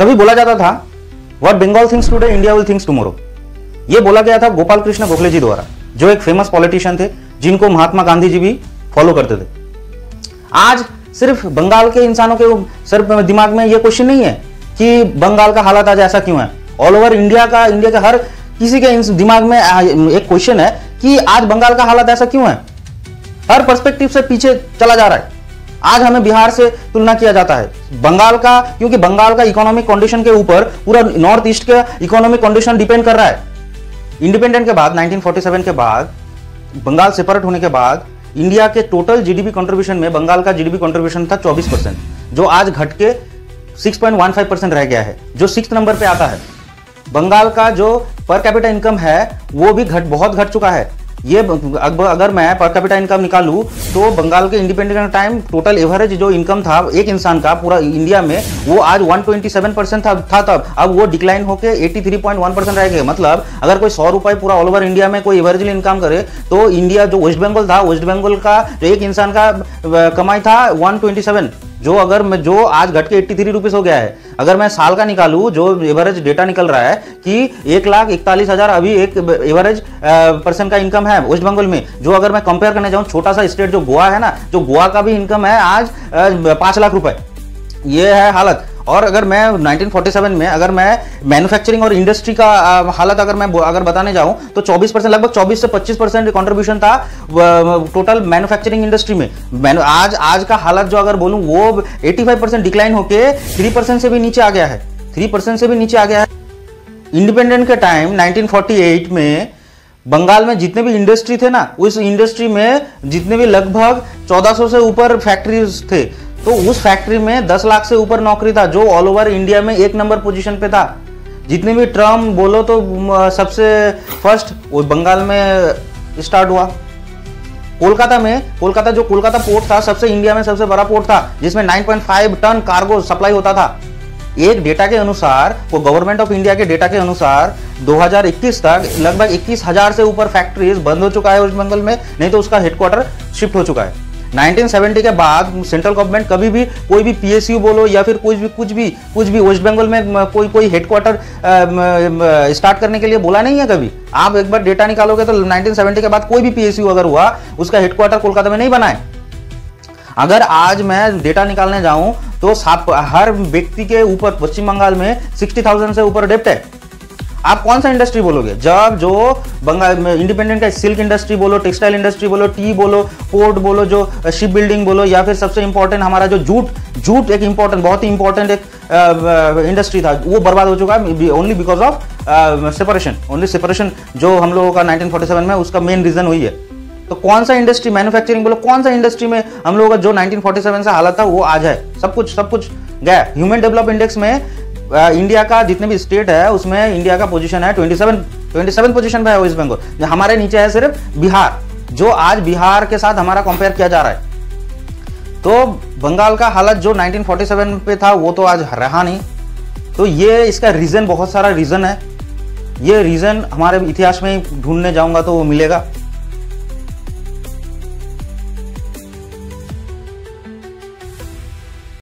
कभी बोला जाता था what Bengal thinks today India will thinks tomorrow. ये बोला गया था गोपाल कृष्ण गोखले जी द्वारा, जो एक फेमस पॉलिटिशियन थे जिनको महात्मा गांधी जी भी फॉलो करते थे। आज सिर्फ बंगाल के इंसानों के सिर्फ दिमाग में ये क्वेश्चन नहीं है कि बंगाल का हालत आज ऐसा क्यों है। ऑल ओवर इंडिया के हर किसी के दिमाग में एक क्वेश्चन है कि आज बंगाल का हालत ऐसा क्यों है। हर पर्सपेक्टिव से पीछे चला जा रहा है। आज हमें बिहार से तुलना किया जाता है बंगाल का, क्योंकि बंगाल का इकोनॉमिक कंडीशन के ऊपर पूरा नॉर्थ ईस्ट का इकोनॉमिक कंडीशन डिपेंड कर रहा है। इंडिपेंडेंट के बाद 1947 के बाद बंगाल सेपरेट होने के बाद इंडिया के टोटल जीडीपी कंट्रीब्यूशन में बंगाल का जीडीपी कंट्रीब्यूशन था 24%, जो आज घट के 6.15% रह गया है, जो 6th नंबर पे आता है। बंगाल का जो पर कैपिटा इनकम है वो भी बहुत घट चुका है। ये अगर मैं पर कैपिटा इनकम निकालूं तो बंगाल के इंडिपेंडेंट टाइम टोटल एवरेज जो इनकम था एक इंसान का पूरा इंडिया में, वो आज 127% था तब, अब वो डिक्लाइन होकर 83.1% रह गए। मतलब अगर कोई 100 रुपए पूरा ऑल ओवर इंडिया में कोई एवरेजली इनकम करे तो इंडिया जो वेस्ट बंगाल था, वेस्ट बंगाल का जो एक इंसान का कमाई था 127, जो आज घट के 83 रुपीस हो गया है। अगर मैं साल का निकालूं, जो एवरेज डेटा निकल रहा है कि 1,41,000 अभी एक एवरेज पर्सन का इनकम है वेस्ट बंगाल में। जो अगर मैं कंपेयर करने जाऊं छोटा सा स्टेट जो गोवा है ना, जो गोवा का भी इनकम है आज 5 लाख रुपए। ये है हालत। और अगर मैं 1947 में अगर मैं मैन्युफैक्चरिंग और इंडस्ट्री का हालत अगर बताने जाऊं तो 24%, लगभग 24 से 25% कंट्रीब्यूशन था टोटल मैन्युफैक्चरिंग इंडस्ट्री में। आज का हालत जो अगर बोलूं वो 85% डिक्लाइन होके 3% से भी नीचे आ गया है, 3% से भी नीचे आ गया है। इंडिपेंडेंट के टाइम 1948 में बंगाल में जितने भी इंडस्ट्री थे ना, उस इंडस्ट्री में जितने भी लगभग 1400 से ऊपर फैक्ट्रीज थे, तो उस फैक्ट्री में 10 लाख से ऊपर नौकरी था, जो ऑल ओवर इंडिया में 1 नंबर पोजीशन पे था। जितने भी टर्म बोलो तो सबसे फर्स्ट वो बंगाल में स्टार्ट हुआ। कोलकाता जो कोलकाता पोर्ट था सबसे इंडिया में सबसे बड़ा पोर्ट था, जिसमें 9.5 टन कार्गो सप्लाई होता था। एक डेटा के अनुसार, वो गवर्नमेंट ऑफ इंडिया के डेटा के अनुसार 2021 तक लगभग 21,000 से ऊपर फैक्ट्रीज बंद हो चुका है वेस्ट बंगाल में, नहीं तो उसका हेडक्वार्टर शिफ्ट हो चुका है। 1970 के बाद सेंट्रल गवर्नमेंट कभी भी कोई भी पीएसयू बोलो या फिर कुछ भी वेस्ट बंगाल में कोई हेडक्वार्टर स्टार्ट करने के लिए बोला नहीं है कभी। आप एक बार डेटा निकालोगे तो 1970 के बाद कोई भी पीएसयू अगर हुआ उसका हेडक्वार्टर कोलकाता में नहीं बना है। अगर आज मैं डेटा निकालने जाऊं तो हर व्यक्ति के ऊपर पश्चिम बंगाल में 60,000 से ऊपर डेप्ट है। आप कौन सा इंडस्ट्री बोलोगे? जब जो बंगाल में इंडिपेंडेंट का सिल्क इंडस्ट्री बोलो, टेक्सटाइल इंडस्ट्री बोलो, टी बोलो, पोर्ट बोलो, जो शिप बिल्डिंग बोलो, या फिर सबसे इंपॉर्टेंट हमारा जो जूट एक इंपॉर्टेंट, बहुत ही इंपॉर्टेंट एक इंडस्ट्री था, वो बर्बाद हो चुका है ओनली बिकॉज ऑफ सेपरेशन जो हम लोगों का 1947 में उसका मेन रीजन हुई है। तो कौन सा इंडस्ट्री, मैन्युफैक्चरिंग बोलो, कौन सा इंडस्ट्री में हम लोगों का जो 1947 से हालत था वो आज है? सब कुछ गया। ह्यूमन डेवलप इंडेक्स में इंडिया का जितने भी स्टेट है उसमें इंडिया का पोजीशन है 27 पोजीशन पे है वेस्ट बंगाल। हमारे नीचे है सिर्फ बिहार, जो आज बिहार के साथ हमारा कंपेयर किया जा रहा है। तो बंगाल का हालत जो 1947 पे था वो तो आज रहा नहीं। तो ये इसका रीजन, बहुत सारा रीजन है। ये रीजन हमारे इतिहास में ढूंढने जाऊंगा तो वो मिलेगा।